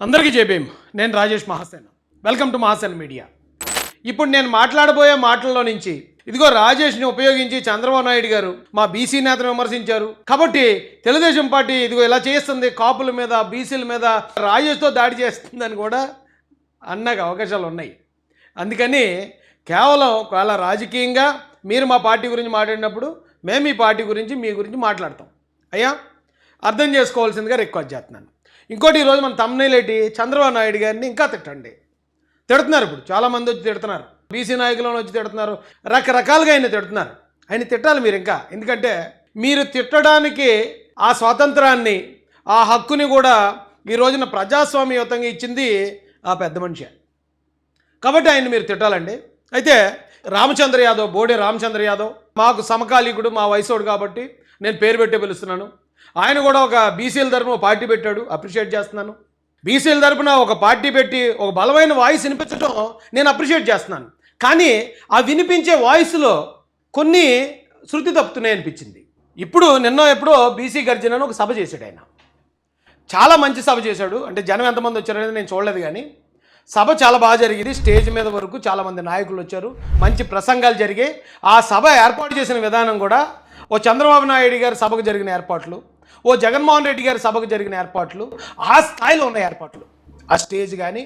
అందరికీ జేబీఎం. నేను Rajesh Mahasen. Welcome to Mahasen media. ఇప్పుడు నేను మాట్లాడబోయే మాటల్లో నుంచి ఇదిగో రాజేష్ని ఉపయోగించి చంద్రబాబు నాయుడు గారు మా బీసీ నేతను విమర్శించారు కాబట్టి తెలుగుదేశం పార్టీ ఇదిగో ఇలా చేస్తుంది, కాపుల మీద బీసీల మీద రాజేష్తో దాడి చేస్తుందని కూడా అన్నకు అవకాశాలు ఉన్నాయి. అందుకని కేవలం ఒకవేళ రాజకీయంగా మీరు మా పార్టీ గురించి మాట్లాడినప్పుడు మేము మీ పార్టీ గురించి మీ గురించి మాట్లాడతాం. అయ్యా అర్థం చేసుకోవాల్సిందిగా రిక్వెస్ట్ చేస్తున్నాను. ఇంకోటి ఈరోజు మన తమ్నైల్ ఏంటి, చంద్రబాబు నాయుడు గారిని ఇంకా తిట్టండి. తిడుతున్నారు, ఇప్పుడు చాలామంది వచ్చి తిడుతున్నారు, బీసీ నాయకులను వచ్చి తిడుతున్నారు, రకరకాలుగా ఆయన తిడుతున్నారు. ఆయన తిట్టాలి మీరు ఇంకా, ఎందుకంటే మీరు తిట్టడానికి ఆ స్వాతంత్రాన్ని ఆ హక్కుని కూడా ఈ రోజున ప్రజాస్వామ్యయుతంగా ఇచ్చింది ఆ పెద్ద మనిషి. కాబట్టి ఆయన మీరు తిట్టాలండి. అయితే రామచంద్ర యాదవ్, బోడే రామచంద్ర యాదవ్ మాకు సమకాలీకుడు, మా వయసోడు కాబట్టి నేను పేరు పెట్టే పిలుస్తున్నాను. ఆయన కూడా ఒక బీసీల తరపున ఒక పార్టీ పెట్టాడు, అప్రిషియేట్ చేస్తున్నాను. బీసీల తరపున ఒక పార్టీ పెట్టి ఒక బలమైన వాయిస్ వినిపించడం నేను అప్రిషియేట్ చేస్తున్నాను. కానీ ఆ వినిపించే వాయిస్లో కొన్ని శృతి తప్పుతున్నాయి అనిపించింది. ఇప్పుడు ఎప్పుడో బీసీ గర్జనను ఒక సభ చేశాడు ఆయన. చాలా మంచి సభ చేశాడు. అంటే జనం ఎంతమంది వచ్చారనేది నేను చూడలేదు, కానీ సభ చాలా బాగా జరిగింది. స్టేజ్ మీద వరకు చాలామంది నాయకులు వచ్చారు, మంచి ప్రసంగాలు జరిగాయి. ఆ సభ ఏర్పాటు చేసిన విధానం కూడా ఓ చంద్రబాబు నాయుడు గారి సభకు జరిగిన ఏర్పాట్లు, ఓ జగన్మోహన్ రెడ్డి గారి సభకు జరిగిన ఏర్పాట్లు, ఆ స్థాయిలో ఉన్న ఏర్పాట్లు. ఆ స్టేజ్ కానీ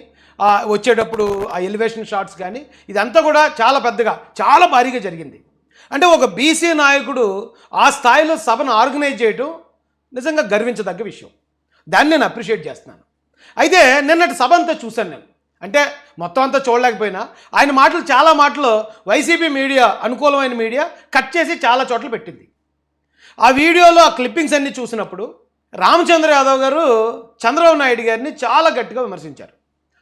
వచ్చేటప్పుడు ఆ ఎలివేషన్ షాట్స్ కానీ ఇదంతా కూడా చాలా పెద్దగా చాలా భారీగా జరిగింది. అంటే ఒక బీసీ నాయకుడు ఆ స్థాయిలో సభను ఆర్గనైజ్ చేయడం నిజంగా గర్వించదగ్గ విషయం. దాన్ని నేను అప్రిషియేట్ చేస్తున్నాను. అయితే నిన్నటి సభ అంతా చూశాను నేను. అంటే మొత్తం అంతా చూడలేకపోయినా ఆయన మాటలు, చాలా మాటలు వైసీపీ మీడియా, అనుకూలమైన మీడియా కట్ చేసి చాలా చోట్ల పెట్టింది. ఆ వీడియోలో ఆ క్లిప్పింగ్స్ అన్నీ చూసినప్పుడు రామచంద్ర యాదవ్ గారు చంద్రబాబు నాయుడు గారిని చాలా గట్టిగా విమర్శించారు.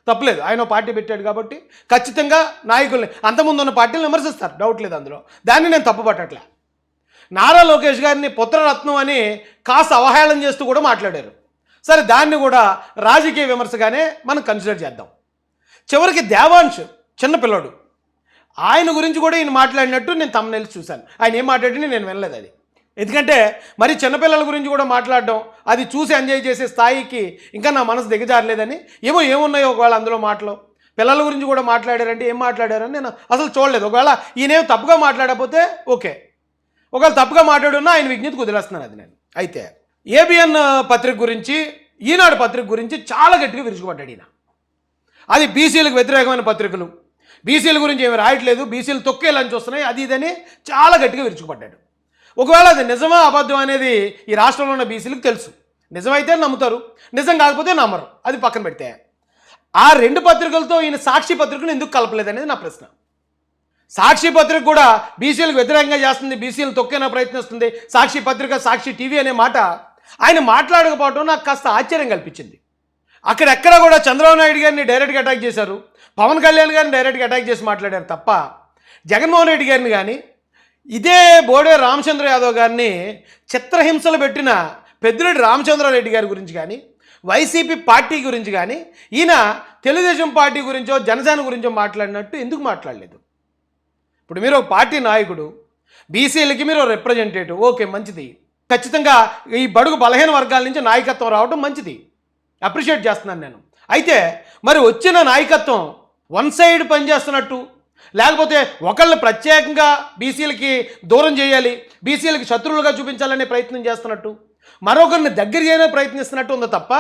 తప్పులేదు, ఆయన పార్టీ పెట్టాడు కాబట్టి ఖచ్చితంగా నాయకుల్ని, అంతకుముందు ఉన్న పార్టీలను విమర్శిస్తారు, డౌట్ లేదు అందులో. దాన్ని నేను తప్పు పట్టట్లే. నారా లోకేష్ గారిని పుత్రరత్నం అని కాస్త అవహేళన చేస్తూ కూడా మాట్లాడారు. సరే, దాన్ని కూడా రాజకీయ విమర్శగానే మనం కన్సిడర్ చేద్దాం. చివరికి దేవాంశ్ చిన్నపిల్లాడు, ఆయన గురించి కూడా ఈయన మాట్లాడినట్టు నేను తమ్నైల్స్ చూశాను. ఆయన ఏం మాట్లాడినా నేను వినలేదు అది. ఎందుకంటే మరి చిన్నపిల్లల గురించి కూడా మాట్లాడడం, అది చూసి ఎంజాయ్ చేసే స్థాయికి ఇంకా నా మనసు దిగజారలేదని. ఏమున్నాయో ఒకవేళ అందులో మాటలు పిల్లల గురించి కూడా మాట్లాడారంటే ఏం మాట్లాడారని నేను అసలు చూడలేదు. ఒకవేళ ఈయనేం తప్పుగా మాట్లాడకపోతే ఓకే, ఒకవేళ తప్పుగా మాట్లాడున్నా ఆయన విజ్ఞతకు వదిలేస్తున్నాను అది నేను. అయితే ఏబిఎన్ పత్రిక గురించి, ఈనాడు పత్రిక గురించి చాలా గట్టిగా విరుచుకుపడ్డాడు ఈయన. అది బీసీలకు వ్యతిరేకమైన పత్రికలు, బీసీల గురించి ఏమి రాయట్లేదు, బీసీలు తొక్కేయాలని చూస్తున్నాయి, అది ఇదని చాలా గట్టిగా విరుచుకుపడ్డాడు. ఒకవేళ అది నిజమా అబద్ధం అనేది ఈ రాష్ట్రంలో ఉన్న బీసీలకు తెలుసు. నిజమైతే నమ్ముతారు, నిజం కాకపోతే నమ్మరు. అది పక్కన పెడితే ఆ రెండు పత్రికలతో ఈయన సాక్షి పత్రికను ఎందుకు కలపలేదనేది నా ప్రశ్న. సాక్షి పత్రిక కూడా బీసీలకు వ్యతిరేకంగా చేస్తుంది, బీసీలు తొక్కేనా ప్రయత్నిస్తుంది. సాక్షి పత్రిక, సాక్షి టీవీ అనే మాట ఆయన మాట్లాడకపోవడం నాకు కాస్త ఆశ్చర్యం కల్పించింది. అక్కడెక్కడ కూడా చంద్రబాబు నాయుడు గారిని డైరెక్ట్గా అటాక్ చేశారు, పవన్ కళ్యాణ్ గారిని డైరెక్ట్గా అటాక్ చేసి మాట్లాడారు తప్ప జగన్మోహన్ రెడ్డి గారిని కానీ, ఇదే బోడే రామచంద్ర యాదవ్ గారిని చిత్రహింసలు పెట్టిన పెద్దిరెడ్డి రామచంద్రారెడ్డి గారి గురించి కానీ, వైసీపీ పార్టీ గురించి కానీ ఈయన తెలుగుదేశం పార్టీ గురించో జనసేన గురించో మాట్లాడినట్టు ఎందుకు మాట్లాడలేదు? ఇప్పుడు మీరు ఒక పార్టీ నాయకుడు, బీసీలకి మీరు రిప్రజెంటేటివ్, ఓకే మంచిది. ఖచ్చితంగా ఈ బడుగు బలహీన వర్గాల నుంచి నాయకత్వం రావడం మంచిది, అప్రిషియేట్ చేస్తున్నాను నేను. అయితే మరి వచ్చిన నాయకత్వం వన్ సైడ్ పనిచేస్తున్నట్టు, లేకపోతే ఒకళ్ళు ప్రత్యేకంగా బీసీలకి దూరం చేయాలి, బీసీలకి శత్రువులుగా చూపించాలనే ప్రయత్నం చేస్తున్నట్టు, మరొకరిని దగ్గర చేయనే ప్రయత్నిస్తున్నట్టు ఉంది తప్ప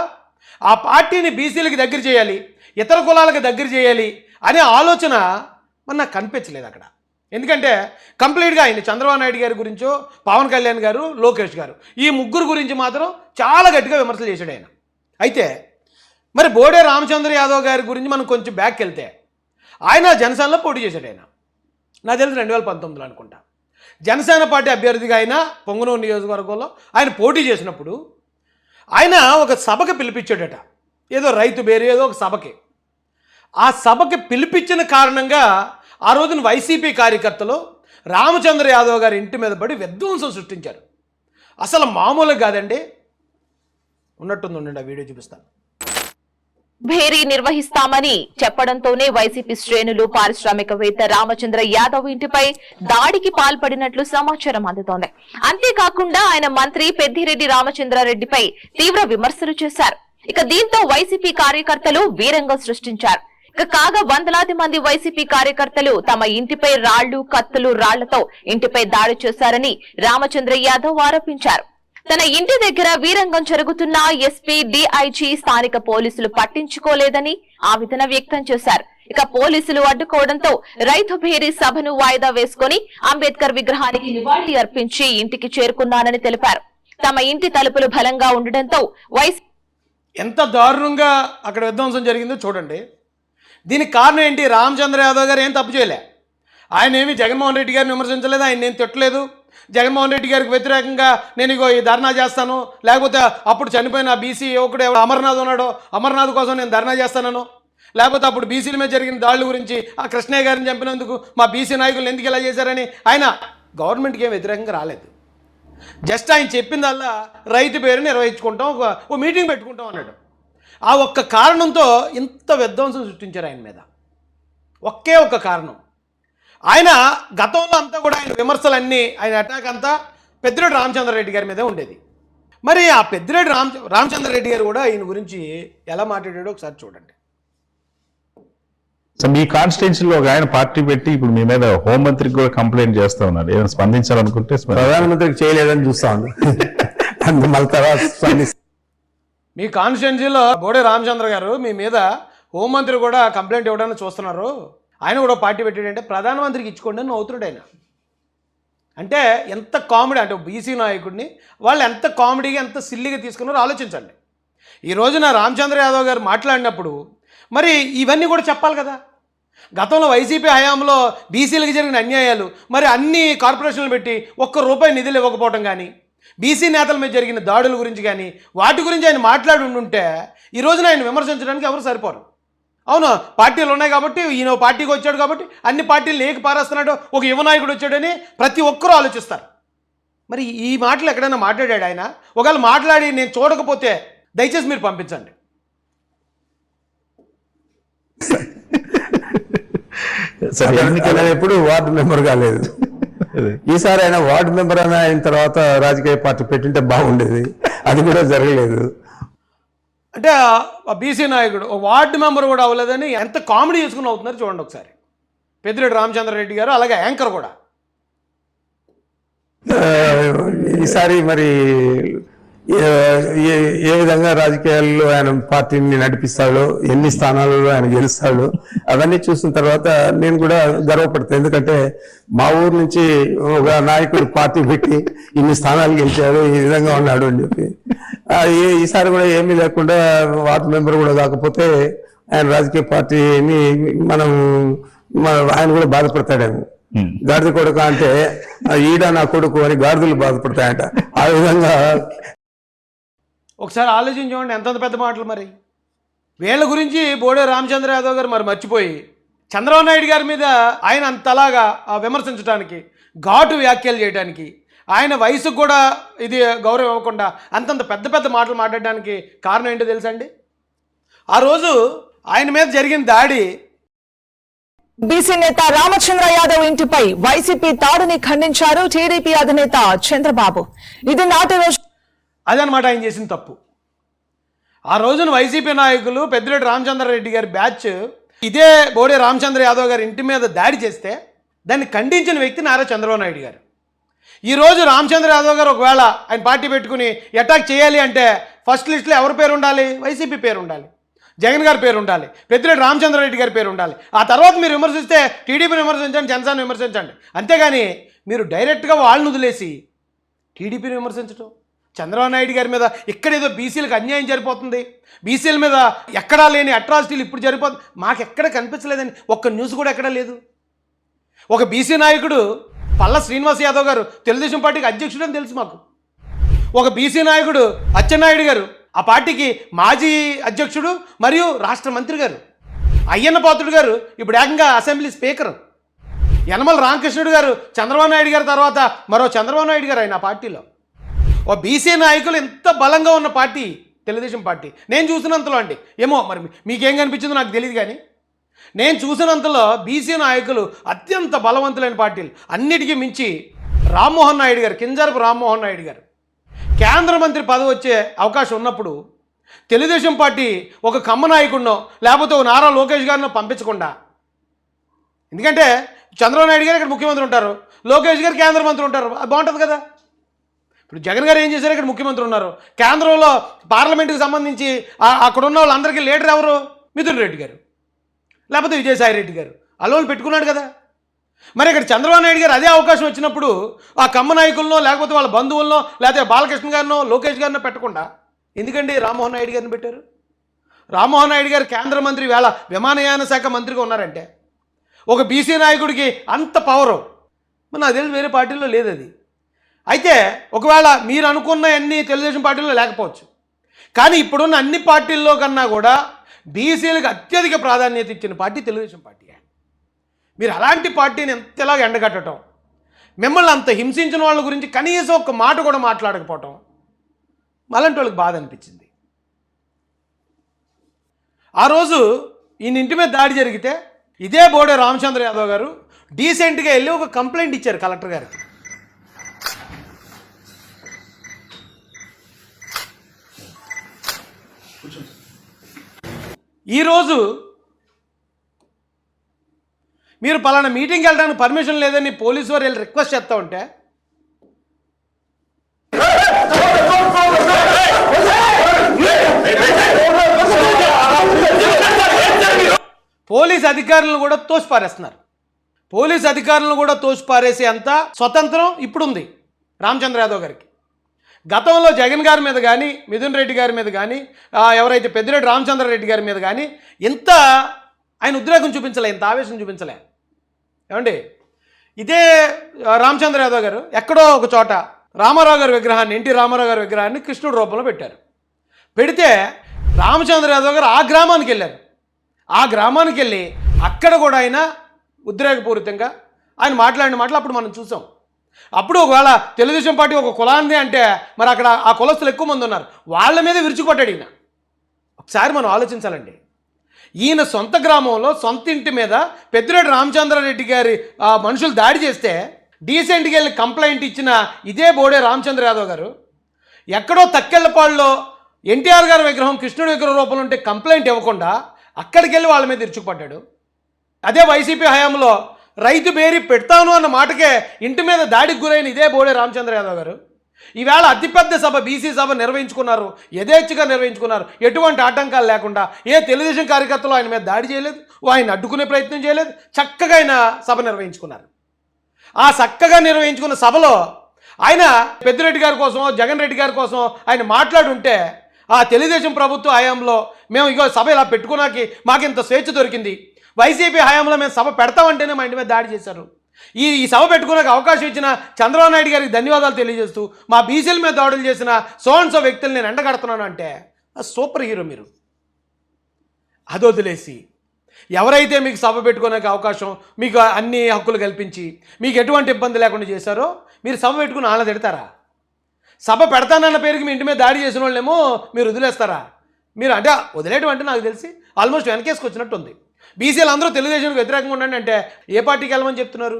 ఆ పార్టీని బీసీలకి దగ్గర చేయాలి, ఇతర కులాలకు దగ్గర చేయాలి అనే ఆలోచన మన నాకు కనిపించలేదు అక్కడ. ఎందుకంటే కంప్లీట్గా ఆయన చంద్రబాబు నాయుడు గారి గురించో, పవన్ కళ్యాణ్ గారు, లోకేష్ గారు, ఈ ముగ్గురు గురించి మాత్రం చాలా గట్టిగా విమర్శలు చేశాడు ఆయన. అయితే మరి బోడే రామచంద్ర యాదవ్ గారి గురించి మనం కొంచెం బ్యాక్ వెళ్తే, ఆయన జనసేనలో పోటీ చేశాడు. ఆయన నాకు తెలిసి 2019లో అనుకుంటా జనసేన పార్టీ అభ్యర్థిగా ఆయన పొంగనూరు నియోజకవర్గంలో ఆయన పోటీ చేసినప్పుడు ఆయన ఒక సభకి పిలిపించాడట, ఏదో రైతు బేరు ఏదో ఒక సభకి. ఆ సభకి పిలిపించిన కారణంగా ఆ రోజున వైసీపీ కార్యకర్తలు రామచంద్ర యాదవ్ గారి ఇంటి మీద పడి విధ్వంసం సృష్టించారు. అసలు మామూలుగా కాదండి. ఉన్నట్టుందండి, ఆ వీడియో చూపిస్తాను. భేరీ నిర్వహిస్తామని చెప్పడంతోనే వైసీపీ శ్రేణులు పారిశ్రామికవేత్త రామచంద్ర యాదవ్ ఇంటిపై దాడికి పాల్పడినట్లు సమాచారం అందుతోంది. అంతేకాకుండా ఆయన మంత్రి పెద్దిరెడ్డి రామచంద్రారెడ్డిపై తీవ్ర విమర్శలు చేశారు. ఇక దీంతో వైసీపీ కార్యకర్తలు వీరంగం సృష్టించారు. ఇక కాగా వందలాది మంది వైసీపీ కార్యకర్తలు తమ ఇంటిపై రాళ్లు, కత్తులు, రాళ్లతో ఇంటిపై దాడి చేశారని రామచంద్ర యాదవ్ ఆరోపించారు. తన ఇంటి దగ్గర వీరంగం జరుగుతున్నా ఎస్పీ, డీఐజీ, స్థానిక పోలీసులు పట్టించుకోలేదని ఆవేదన వ్యక్తం చేశారు. ఇక పోలీసులు అడ్డుకోవడంతో రైతు భేరీ సభను వాయిదా వేసుకుని అంబేద్కర్ విగ్రహానికి నివాళి అర్పించి ఇంటికి చేరుకున్నానని తెలిపారు. తమ ఇంటి తలుపులు బలంగా ఉండడంతో ఎంత దారుణంగా అక్కడ విధ్వంసం జరిగిందో చూడండి. దీనికి కారణం ఏంటి? రామచంద్ర యాదవ్ గారు ఏం తప్పు చేయలే. ఆయన ఏమి జగన్మోహన్ రెడ్డి గారిని విమర్శించలేదు, ఆయన నేను తిట్టలేదు. జగన్మోహన్ రెడ్డి గారికి వ్యతిరేకంగా నేను ఇగో ఈ ధర్నా చేస్తాను, లేకపోతే అప్పుడు చనిపోయిన బీసీ యువకుడు అమర్నాథ్ ఉన్నాడో అమర్నాథ్ కోసం నేను ధర్నా చేస్తానను, లేకపోతే అప్పుడు బీసీల మీద జరిగిన దాడుల గురించి ఆ కృష్ణయ్య గారిని చంపినందుకు మా బీసీ నాయకులు ఎందుకు ఇలా చేశారని ఆయన గవర్నమెంట్కి ఏం వ్యతిరేకంగా రాలేదు. జస్ట్ ఆయన చెప్పిందల్లా రైతు పేరు నిర్వహించుకుంటాం, ఓ మీటింగ్ పెట్టుకుంటాం అన్నాడు. ఆ ఒక్క కారణంతో ఇంత విధ్వంసం సృష్టించారు ఆయన మీద. ఒకే ఒక్క కారణం. ఆయన గతంలో అంతా కూడా ఆయన విమర్శలన్నీ, ఆయన అటాక్ అంతా పెద్దిరెడ్డి రామచంద్రారెడ్డి గారి మీదే ఉండేది. మరి ఆ పెద్దిరెడ్డి రామచంద్రారెడ్డి గారు కూడా ఈయన గురించి ఎలా మాట్లాడాడో ఒకసారి చూడండి. సో మీ కాన్స్టిట్యున్సీలో ఒక ఆయన పార్టీ పెట్టి ఇప్పుడు మీ మీద హోంమంత్రికి కూడా కంప్లైంట్ చేస్తా ఉన్నారు. ఏమైనా స్పందించాలనుకుంటే ప్రధానమంత్రికి చేయలేదని చూస్తా ఉంది. మీ కాన్స్టిట్యున్సీలో బోడే రామచంద్ర గారు మీ మీద హోంమంత్రి కూడా కంప్లైంట్ ఇవ్వడానికి చూస్తున్నారు, ఆయన కూడా పార్టీ పెట్టాడంటే ప్రధానమంత్రికి ఇచ్చుకోండి అని అవుతున్నాడు ఆయన. అంటే ఎంత కామెడీ, అంటే బీసీ నాయకుడిని వాళ్ళు ఎంత కామెడీగా ఎంత సిల్లీగా తీసుకున్నారో ఆలోచించండి. ఈ రోజున రామచంద్ర యాదవ్ గారు మాట్లాడినప్పుడు మరి ఇవన్నీ కూడా చెప్పాలి కదా. గతంలో వైసీపీ హయాంలో బీసీలకు జరిగిన అన్యాయాలు, మరి అన్ని కార్పొరేషన్లు పెట్టి ₹1 నిధులు ఇవ్వకపోవడం కానీ, బీసీ నేతల మీద జరిగిన దాడుల గురించి కానీ వాటి గురించి ఆయన మాట్లాడి ఉండుంటే ఈ రోజున ఆయన విమర్శించడానికి ఎవరు సరిపోరు. అవును, పార్టీలు ఉన్నాయి కాబట్టి ఈయన పార్టీకి వచ్చాడు కాబట్టి అన్ని పార్టీలు ఏకి పారేస్తున్నాడు, ఒక యువ నాయకుడు వచ్చాడని ప్రతి ఒక్కరూ ఆలోచిస్తారు. మరి ఈ మాటలు ఎక్కడైనా మాట్లాడాడు ఆయన? ఒకవేళ మాట్లాడి నేను చూడకపోతే దయచేసి మీరు పంపించండి. ఎప్పుడు వార్డు మెంబర్ కాలేదు. ఈసారి ఆయన వార్డు మెంబర్ అయిన తర్వాత రాజకీయ పార్టీ పెట్టింటే బాగుండేది, అది కూడా జరగలేదు. అంటే బీసీ నాయకుడు వార్డు మెంబర్ కూడా అవ్వలేదని ఎంత కామెడీ చేసుకుని అవుతున్నారు చూడండి ఒకసారి. పెద్దిరెడ్డి రామచంద్రారెడ్డి గారు, అలాగే యాంకర్ కూడా. ఈసారి మరి ఏ విధంగా రాజకీయాల్లో ఆయన పార్టీని నడిపిస్తాడో, ఎన్ని స్థానాలలో ఆయన గెలుస్తాడో అవన్నీ చూసిన తర్వాత నేను కూడా గర్వపడతాను. ఎందుకంటే మా ఊరు నుంచి ఒక నాయకుడు పార్టీ పెట్టి ఇన్ని స్థానాలు గెలిచాడు, ఈ విధంగా ఉన్నాడు అని చెప్పి. ఈసారి కూడా ఏమీ లేకుండా వార్డు మెంబర్ కూడా కాకపోతే ఆయన రాజకీయ పార్టీని ఆయన కూడా బాధపడతాడేమో. గాడిద కొడుకు అంటే ఈడ నా కొడుకు అని గాడిదలు బాధపడతాయంట. ఆ విధంగా ఒకసారి ఆలోచించండి, ఎంత పెద్ద మాటలు. మరి వీళ్ళ గురించి బోడే రామచంద్ర యాదవ్ గారు మరి మర్చిపోయి చంద్రబాబు నాయుడు గారి మీద ఆయన అంతలాగా విమర్శించడానికి, ఘాటు వ్యాఖ్యలు చేయడానికి, ఆయన వయసుకు కూడా ఇది గౌరవం ఇవ్వకుండా అంతంత పెద్ద పెద్ద మాటలు మాట్లాడడానికి కారణం ఏంటో తెలుసా అండి? ఆ రోజు ఆయన మీద జరిగిన దాడి, బీసీ నేత రామచంద్ర యాదవ్ ఇంటిపై వైసీపీ దాడిని ఖండించారు టీడీపీ అధినేత చంద్రబాబు. ఇది నాటి రోజు అదనమాట ఆయన చేసిన తప్పు. ఆ రోజున వైసీపీ నాయకులు పెద్దిరెడ్డి రామచంద్రారెడ్డి గారి బ్యాచ్ ఇదే బోడే రామచంద్ర యాదవ్ గారి ఇంటి మీద దాడి చేస్తే దాన్ని ఖండించిన వ్యక్తి నారా చంద్రబాబు నాయుడు గారు. ఈరోజు రామచంద్ర యాదవ్ గారు ఒకవేళ ఆయన పార్టీ పెట్టుకుని అటాక్ చేయాలి అంటే ఫస్ట్ లిస్ట్లో ఎవరి పేరు ఉండాలి? వైసీపీ పేరు ఉండాలి, జగన్ గారి పేరు ఉండాలి, పెద్దిరెడ్డి రామచంద్రారెడ్డి గారి పేరు ఉండాలి. ఆ తర్వాత మీరు విమర్శిస్తే టీడీపీని విమర్శించండి, జనసేన విమర్శించండి. అంతేగాని మీరు డైరెక్ట్గా వాళ్ళని వదిలేసి టీడీపీని విమర్శించడం, చంద్రబాబు నాయుడు గారి మీద ఇక్కడేదో బీసీలకు అన్యాయం జరిపోతుంది, బీసీల మీద ఎక్కడా లేని అట్రాసిటీలు ఇప్పుడు జరిపోతుంది, మాకు ఎక్కడ కనిపించలేదని ఒక్క న్యూస్ కూడా ఎక్కడా లేదు. ఒక బీసీ నాయకుడు పల్లా శ్రీనివాస్ యాదవ్ గారు తెలుగుదేశం పార్టీకి అధ్యక్షుడు అని తెలుసు మాకు. ఒక బీసీ నాయకుడు అచ్చెన్నాయుడు గారు ఆ పార్టీకి మాజీ అధ్యక్షుడు మరియు రాష్ట్ర మంత్రి గారు. అయ్యన్న పాత్రుడు గారు ఇప్పుడు ఏకంగా అసెంబ్లీ స్పీకర్. యనమల రామకృష్ణుడు గారు చంద్రబాబు నాయుడు గారి తర్వాత మరో చంద్రబాబు నాయుడు గారు ఆయన ఆ పార్టీలో. ఓ బీసీ నాయకులు ఎంత బలంగా ఉన్న పార్టీ తెలుగుదేశం పార్టీ. నేను చూసినంతలో అండి, ఏమో మరి మీకేం కనిపించిందో నాకు తెలియదు, కానీ నేను చూసినంతలో బీసీ నాయకులు అత్యంత బలవంతులైన పార్టీలు. అన్నిటికీ మించి రామ్మోహన్ నాయుడు గారు, కింజరపు రామ్మోహన్ నాయుడు గారు కేంద్ర మంత్రి పదవి వచ్చే అవకాశం ఉన్నప్పుడు తెలుగుదేశం పార్టీ ఒక కమ్మ నాయకుడినో లేకపోతే ఒక నారా లోకేష్ గారినో పంపించకుండా, ఎందుకంటే చంద్రబాబు నాయుడు గారు ఇక్కడ ముఖ్యమంత్రి ఉంటారు, లోకేష్ గారు కేంద్ర మంత్రి ఉంటారు, అది బాగుంటుంది కదా. ఇప్పుడు జగన్ గారు ఏం చేశారు, ఇక్కడ ముఖ్యమంత్రి ఉన్నారు, కేంద్రంలో పార్లమెంటుకి సంబంధించి అక్కడ ఉన్న వాళ్ళందరికీ లీడర్ ఎవరు, మిథున్ రెడ్డి గారు లేకపోతే విజయసాయి రెడ్డి గారు, అల్లోళ్ళు పెట్టుకున్నాడు కదా. మరి ఇక్కడ చంద్రబాబు నాయుడు గారు అదే అవకాశం వచ్చినప్పుడు ఆ కమ్మ నాయకులనో లేకపోతే వాళ్ళ బంధువులనో లేకపోతే బాలకృష్ణ గారినో లోకేష్ గారినో పెట్టకుండా ఎందుకండి రామ్మోహన్ నాయుడు గారిని పెట్టారు? రామ్మోహన్ నాయుడు గారు కేంద్ర మంత్రి, వేళ విమానయాన శాఖ మంత్రిగా ఉన్నారంటే ఒక బీసీ నాయకుడికి అంత పవరు మరి నాకు తెలిసి వేరే పార్టీల్లో లేదు అది. అయితే ఒకవేళ మీరు అనుకున్న అన్ని తెలుగుదేశం పార్టీల్లో లేకపోవచ్చు, కానీ ఇప్పుడున్న అన్ని పార్టీల్లో కన్నా కూడా బీసీలకు అత్యధిక ప్రాధాన్యత ఇచ్చిన పార్టీ తెలుగుదేశం పార్టీ. మీరు అలాంటి పార్టీని ఎంతలాగా ఎండగట్టడం, మిమ్మల్ని అంత హింసించిన వాళ్ళ గురించి కనీసం ఒక్క మాట కూడా మాట్లాడకపోవటం అలాంటి వాళ్ళకి బాధ అనిపించింది. ఆ రోజు ఈయన ఇంటి మీద దాడి జరిగితే ఇదే బోడే రామచంద్ర యాదవ్ గారు డీసెంట్గా వెళ్ళి ఒక కంప్లైంట్ ఇచ్చారు కలెక్టర్ గారికి. ఈరోజు మీరు పలానా మీటింగ్కి వెళ్ళడానికి పర్మిషన్ లేదని పోలీసు వారు వెళ్ళి రిక్వెస్ట్ చేస్తూ ఉంటే పోలీస్ అధికారులను కూడా తోసిపారేస్తున్నారు. పోలీస్ అధికారులను కూడా తోసిపారేసే అంత స్వతంత్రం ఇప్పుడుంది రామచంద్ర యాదవ్ గారికి. గతంలో జగన్ గారి మీద కానీ మిథున్ రెడ్డి గారి మీద కానీ ఎవరైతే పెద్దిరెడ్డి రామచంద్రారెడ్డి గారి మీద కానీ ఇంత ఆయన ఉద్రేకం చూపించలే, ఇంత ఆవేశం చూపించలే. ఏమండి, ఇదే రామచంద్ర యాదవ్ గారు ఎక్కడో ఒక చోట రామారావు గారి విగ్రహాన్ని, ఎన్టీ రామారావు గారి విగ్రహాన్ని కృష్ణుడి రూపంలో పెట్టారు. పెడితే రామచంద్ర యాదవ్ గారు ఆ గ్రామానికి వెళ్ళారు. ఆ గ్రామానికి వెళ్ళి అక్కడ కూడా ఆయన ఉద్రేకపూరితంగా ఆయన మాట్లాడిన మాటలు అప్పుడు మనం చూసాం. అప్పుడు ఒకవేళ తెలుగుదేశం పార్టీ ఒక కులాంది అంటే మరి అక్కడ ఆ కులస్తులు ఎక్కువ మంది ఉన్నారు, వాళ్ళ మీద విరుచుకొట్టాడు ఈయన. ఒకసారి మనం ఆలోచించాలండి. ఈయన సొంత గ్రామంలో సొంత ఇంటి మీద పెద్దిరెడ్డి రామచంద్రారెడ్డి గారి మనుషులు దాడి చేస్తే డీసెంట్గా వెళ్ళి కంప్లైంట్ ఇచ్చిన ఇదే బోడే రామచంద్ర యాదవ్ గారు ఎక్కడో తక్కెళ్ళపాడులో ఎన్టీఆర్ గారి విగ్రహం కృష్ణుడి విగ్రహం రూపంలో ఉంటే కంప్లైంట్ ఇవ్వకుండా అక్కడికి వెళ్ళి వాళ్ళ మీద ఇరుచుకుపడ్డాడు. అదే వైసీపీ హయాంలో రైతు బేరీ పెడతాను అన్న మాటకే ఇంటి మీద దాడికి గురైన ఇదే బోడే రామచంద్ర యాదవ్ గారు ఈవేళ అతిపెద్ద సభ బీసీ సభ నిర్వహించుకున్నారు, యథేచ్ఛగా నిర్వహించుకున్నారు, ఎటువంటి ఆటంకాలు లేకుండా. ఏ తెలుగుదేశం కార్యకర్తలు ఆయన మీద దాడి చేయలేదు, ఆయన అడ్డుకునే ప్రయత్నం చేయలేదు, చక్కగా ఆయన సభ నిర్వహించుకున్నారు. ఆ చక్కగా నిర్వహించుకున్న సభలో ఆయన పెద్దిరెడ్డి గారి కోసం జగన్ రెడ్డి గారి కోసం ఆయన మాట్లాడుంటే ఆ తెలుగుదేశం ప్రభుత్వ హయాంలో మేము ఇగో సభ ఇలా పెట్టుకున్నాకి మాకు ఇంత స్వేచ్ఛ దొరికింది, వైసీపీ హయాంలో మేము సభ పెడతామంటేనే మా ఇంటి మీద దాడి చేశారు. ఈ సభ పెట్టుకునే అవకాశం ఇచ్చిన చంద్రబాబు నాయుడు గారికి ధన్యవాదాలు తెలియజేస్తూ మా బీసీల మీద దాడులు చేసిన సో వ్యక్తులు నేను ఎండగడుతున్నాను అంటే సూపర్ హీరో మీరు. అది వదిలేసి ఎవరైతే మీకు సభ పెట్టుకునే అవకాశం, మీకు అన్ని హక్కులు కల్పించి మీకు ఎటువంటి ఇబ్బంది లేకుండా చేశారో మీరు సభ పెట్టుకుని ఆళ్ళ తిడతారా? సభ పెడతానన్న పేరుకి మీ ఇంటి మీద దాడి చేసిన వాళ్ళేమో మీరు వదిలేస్తారా? మీరు అంటే వదిలేయడం అంటే నాకు తెలిసి ఆల్మోస్ట్ వెనకేసుకొచ్చినట్టు ఉంది. బీసీలు అందరూ తెలుగుదేశానికి వ్యతిరేకంగా ఉండండి అంటే ఏ పార్టీకి వెళ్ళమని చెప్తున్నారు?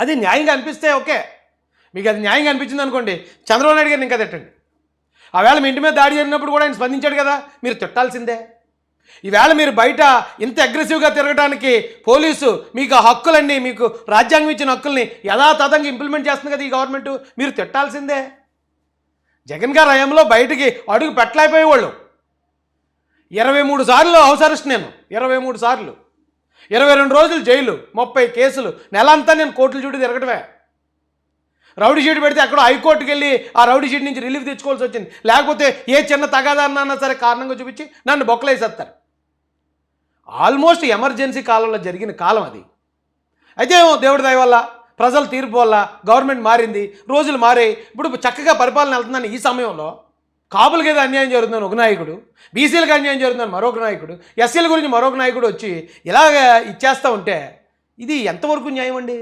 అది న్యాయంగా అనిపిస్తే ఓకే, మీకు అది న్యాయంగా అనిపించింది అనుకోండి, చంద్రబాబు నాయుడు గారిని ఇంకా తిట్టండి. ఆవేళ మీ ఇంటి మీద దాడి జరిగినప్పుడు కూడా ఆయన స్పందించాడు కదా, మీరు తిట్టాల్సిందే. ఈవేళ మీరు బయట ఇంత అగ్రెసివ్గా తిరగడానికి పోలీసు మీకు ఆ హక్కులన్నీ, మీకు రాజ్యాంగం ఇచ్చిన హక్కుల్ని యథాతథంగా ఇంప్లిమెంట్ చేస్తుంది కదా ఈ గవర్నమెంట్, మీరు తిట్టాల్సిందే. జగన్ గారి హయాంలో బయటికి అడుగు పెట్టలేకపోయేవాళ్ళు. 23 సార్లు హౌస్ అరెస్ట్, నేను 23 సార్లు, 22 రోజులు జైలు, 30 కేసులు, నెలంతా నేను కోర్టుల చుట్టూ తిరగటమే. రౌడీ షీట్ పెడితే అక్కడ హైకోర్టుకి వెళ్ళి ఆ రౌడీ షీట్ నుంచి రిలీఫ్ తెచ్చుకోవాల్సి వచ్చింది. లేకపోతే ఏ చిన్న తగాదాన్నా సరే కారణంగా చూపించి నన్ను బొక్కలేసేస్తారు. ఆల్మోస్ట్ ఎమర్జెన్సీ కాలంలో జరిగిన కాలం అది. అయితే దేవుడి దయ వల్ల, ప్రజల తీర్పు వల్ల గవర్నమెంట్ మారింది, రోజులు మారాయి. ఇప్పుడు చక్కగా పరిపాలన వెళ్తుందని ఈ సమయంలో కాపులకి ఏదో అన్యాయం జరుగుతుందని ఒక నాయకుడు, బీసీలకు అన్యాయం జరుగుతుందని మరొక నాయకుడు, ఎస్సీల గురించి మరొక నాయకుడు వచ్చి ఇలాగ ఇచ్చేస్తూ ఉంటే ఇది ఎంతవరకు న్యాయం అండి?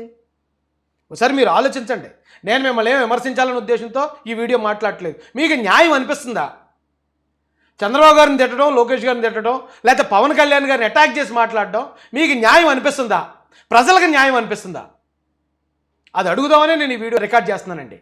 ఒకసారి మీరు ఆలోచించండి. నేను మిమ్మల్ని ఏం విమర్శించాలనే ఉద్దేశంతో ఈ వీడియో మాట్లాడట్లేదు. మీకు న్యాయం అనిపిస్తుందా? చంద్రబాబు గారిని తిట్టడం, లోకేష్ గారిని తిట్టడం, లేకపోతే పవన్ కళ్యాణ్ గారిని అటాక్ చేసి మాట్లాడడం మీకు న్యాయం అనిపిస్తుందా? ప్రజలకు న్యాయం అనిపిస్తుందా? అది అడుగుదామని నేను ఈ వీడియో రికార్డ్ చేస్తున్నానండి.